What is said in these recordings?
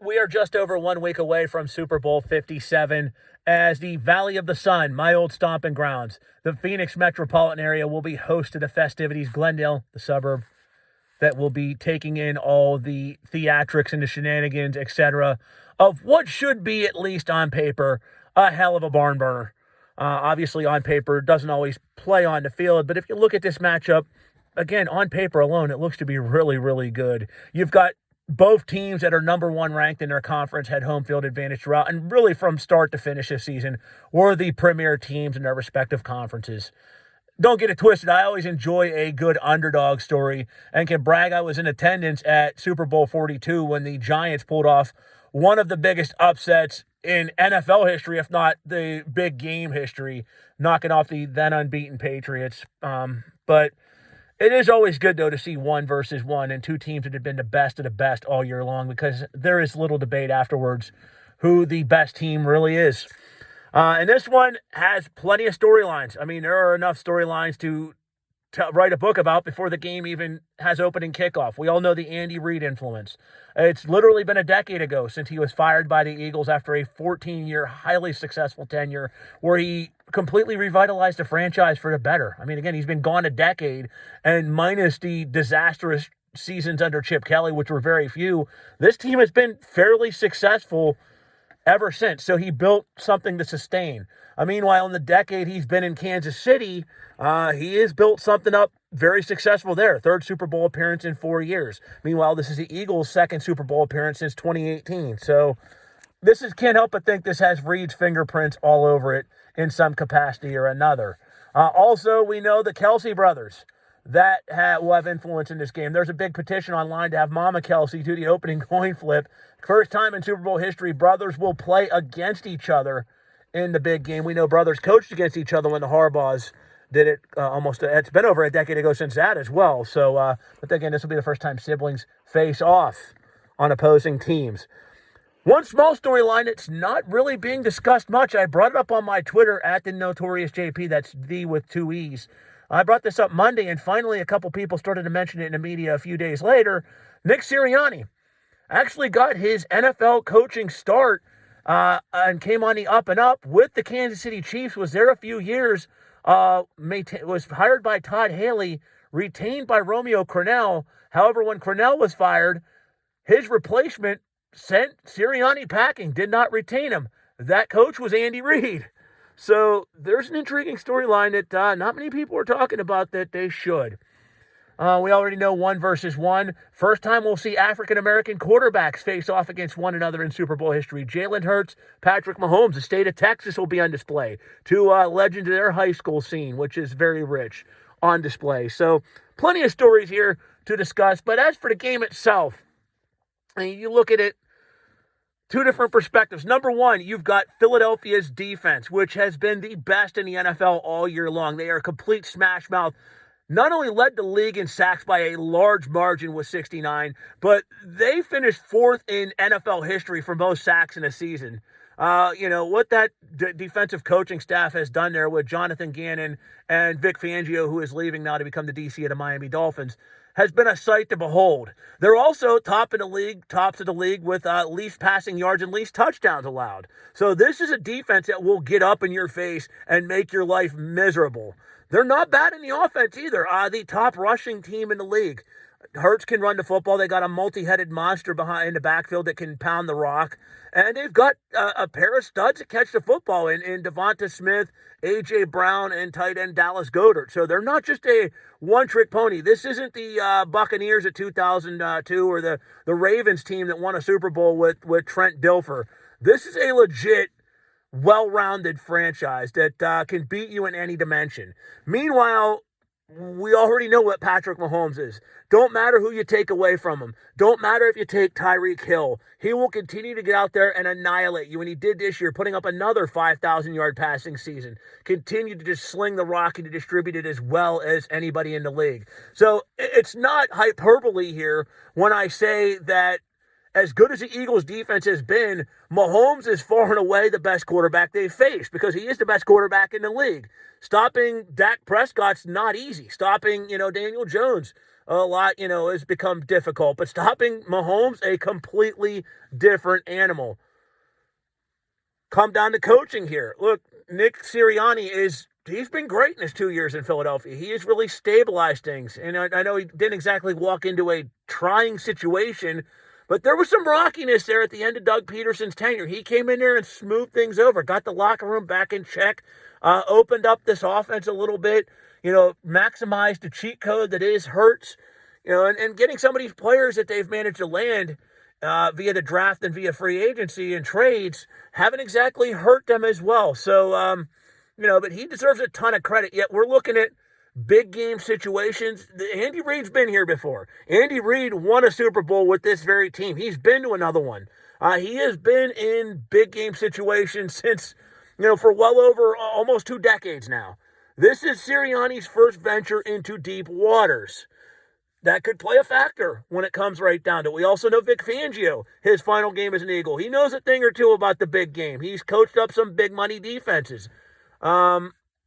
We are just over 1 week away from Super Bowl 57 as the Valley of the Sun, my old stomping grounds, the Phoenix metropolitan area, will be host to the festivities. Glendale, the suburb that will be taking in all the theatrics and the shenanigans, etc., of what should be, at least on paper, a hell of a barn burner. Obviously, on paper, doesn't always play on the field, but if you look at this matchup, again, on paper alone, it looks to be really, really good. You've got both teams that are number one ranked in their conference had home field advantage throughout, and really from start to finish this season were the premier teams in their respective conferences. Don't get it twisted. I always enjoy a good underdog story and can brag I was in attendance at Super Bowl 42 when the Giants pulled off one of the biggest upsets in NFL history, if not the big game history, knocking off the then unbeaten Patriots. But it is always good, though, to see one versus one and two teams that have been the best of the best all year long, because there is little debate afterwards who the best team really is. And this one has plenty of storylines. I mean, there are enough storylines to write a book about before the game even has opening kickoff. We all know the Andy Reid influence. It's literally been a decade ago since he was fired by the Eagles after a 14-year, highly successful tenure where he completely revitalized the franchise for the better. I mean, again, he's been gone a decade, and minus the disastrous seasons under Chip Kelly, which were very few, this team has been fairly successful ever since. So he built something to sustain. Meanwhile, in the decade he's been in Kansas City, he has built something up very successful there. Third Super Bowl appearance in 4 years. Meanwhile, this is the Eagles' second Super Bowl appearance since 2018. So can't help but think this has Reid's fingerprints all over it in some capacity or another. Also, we know the Kelce brothers that will have influence in this game. There's a big petition online to have Mama Kelce do the opening coin flip. First time in Super Bowl history, brothers will play against each other in the big game. We know brothers coached against each other when the Harbaughs did it it's been over a decade ago since that as well. So, but again, this will be the first time siblings face off on opposing teams. One small storyline that's not really being discussed much. I brought it up on my Twitter at the Notorious JP. That's the with two E's. I brought this up Monday, and finally a couple people started to mention it in the media a few days later. Nick Sirianni actually got his NFL coaching start and came on the up and up with the Kansas City Chiefs, was there a few years, was hired by Todd Haley, retained by Romeo Crennel. However, when Crennel was fired, his replacement sent Sirianni packing, did not retain him. That coach was Andy Reid. So there's an intriguing storyline that not many people are talking about that they should. We already know one versus one. First time we'll see African-American quarterbacks face off against one another in Super Bowl history. Jalen Hurts, Patrick Mahomes, the state of Texas will be on display. Two legends of their high school scene, which is very rich, on display. So plenty of stories here to discuss. But as for the game itself, you look at it, two different perspectives. Number one, you've got Philadelphia's defense, which has been the best in the NFL all year long. They are a complete smash mouth. Not only led the league in sacks by a large margin with 69, but they finished fourth in NFL history for most sacks in a season. What that defensive coaching staff has done there with Jonathan Gannon and Vic Fangio, who is leaving now to become the DC of the Miami Dolphins, has been a sight to behold. They're also tops of the league with least passing yards and least touchdowns allowed. So this is a defense that will get up in your face and make your life miserable. They're not bad in the offense either. The top rushing team in the league. Hurts can run the football. They got a multi-headed monster behind the backfield that can pound the rock. And they've got a pair of studs that catch the football in Devonta Smith, A.J. Brown, and tight end Dallas Goedert. So they're not just a one-trick pony. This isn't the Buccaneers of 2002 or the Ravens team that won a Super Bowl with Trent Dilfer. This is a legit, well-rounded franchise that can beat you in any dimension. Meanwhile, we already know what Patrick Mahomes is. Don't matter who you take away from him. Don't matter if you take Tyreek Hill. He will continue to get out there and annihilate you. And he did this year, putting up another 5,000-yard passing season. Continue to just sling the rock and to distribute it as well as anybody in the league. So it's not hyperbole here when I say that as good as the Eagles' defense has been, Mahomes is far and away the best quarterback they've faced because he is the best quarterback in the league. Stopping Dak Prescott's not easy. Stopping, Daniel Jones, a lot, has become difficult. But stopping Mahomes, a completely different animal. Come down to coaching here. Look, Nick Sirianni he's been great in his 2 years in Philadelphia. He has really stabilized things. And I know he didn't exactly walk into a trying situation, but there was some rockiness there at the end of Doug Peterson's tenure. He came in there and smoothed things over, got the locker room back in check, opened up this offense a little bit, maximized the cheat code that is Hurts, and getting some of these players that they've managed to land via the draft and via free agency and trades haven't exactly hurt them as well. So, but he deserves a ton of credit. Yet we're looking at big game situations. Andy Reid's been here before. Andy Reid won a Super Bowl with this very team. He's been to another one. He has been in big game situations since, for well over almost 2 decades now. This is Sirianni's first venture into deep waters. That could play a factor when it comes right down to it. We also know Vic Fangio, his final game as an Eagle. He knows a thing or two about the big game. He's coached up some big money defenses.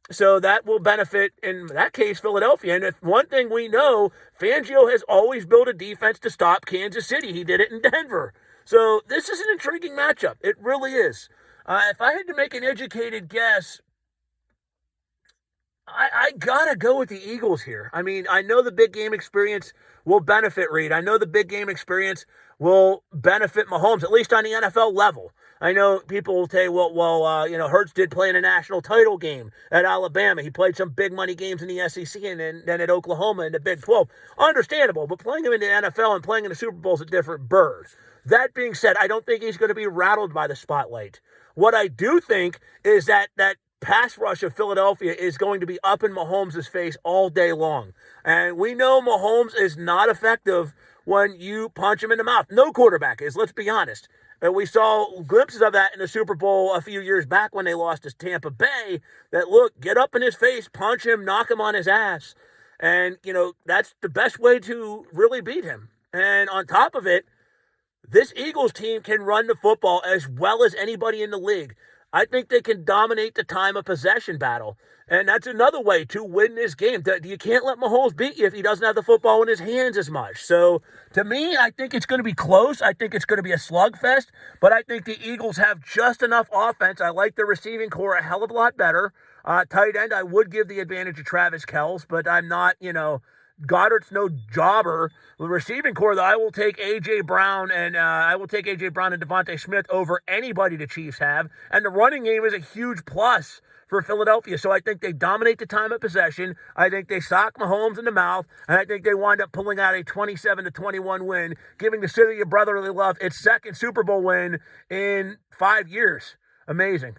So that will benefit, in that case, Philadelphia. And if one thing we know, Fangio has always built a defense to stop Kansas City. He did it in Denver. So this is an intriguing matchup. It really is. If I had to make an educated guess, I gotta go with the Eagles here. I mean, I know the big game experience will benefit Reid. I know the big game experience will benefit Mahomes, at least on the NFL level. I know people will say, Hurts did play in a national title game at Alabama. He played some big money games in the SEC and then at Oklahoma in the Big 12. Understandable, but playing him in the NFL and playing in the Super Bowl is a different bird. That being said, I don't think he's going to be rattled by the spotlight. What I do think is that pass rush of Philadelphia is going to be up in Mahomes' face all day long. And we know Mahomes is not effective when you punch him in the mouth. No quarterback is, let's be honest. And we saw glimpses of that in the Super Bowl a few years back when they lost to Tampa Bay. That, look, get up in his face, punch him, knock him on his ass. And, that's the best way to really beat him. And on top of it, this Eagles team can run the football as well as anybody in the league. I think they can dominate the time of possession battle. And that's another way to win this game. You can't let Mahomes beat you if he doesn't have the football in his hands as much. So, to me, I think it's going to be close. I think it's going to be a slugfest. But I think the Eagles have just enough offense. I like the receiving core a hell of a lot better. Tight end, I would give the advantage to Travis Kelce, but I'm not, Goddard's no jobber. The receiving core, though, I will take A.J. Brown and Devontae Smith over anybody the Chiefs have. And the running game is a huge plus for Philadelphia. So I think they dominate the time of possession. I think they sock Mahomes in the mouth. And I think they wind up pulling out a 27-21 win, giving the city of brotherly love its second Super Bowl win in 5 years. Amazing.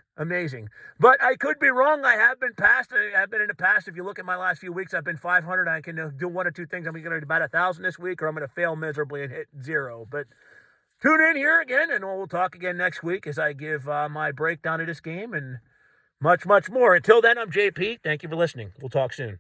But I could be wrong. I have been in the past. If you look at my last few weeks, I've been 500. I can do one or two things. I'm going to do about 1,000 this week, or I'm going to fail miserably and hit 0. But tune in here again, and we'll talk again next week as I give my breakdown of this game and much, much more. Until then, I'm JP. Thank you for listening. We'll talk soon.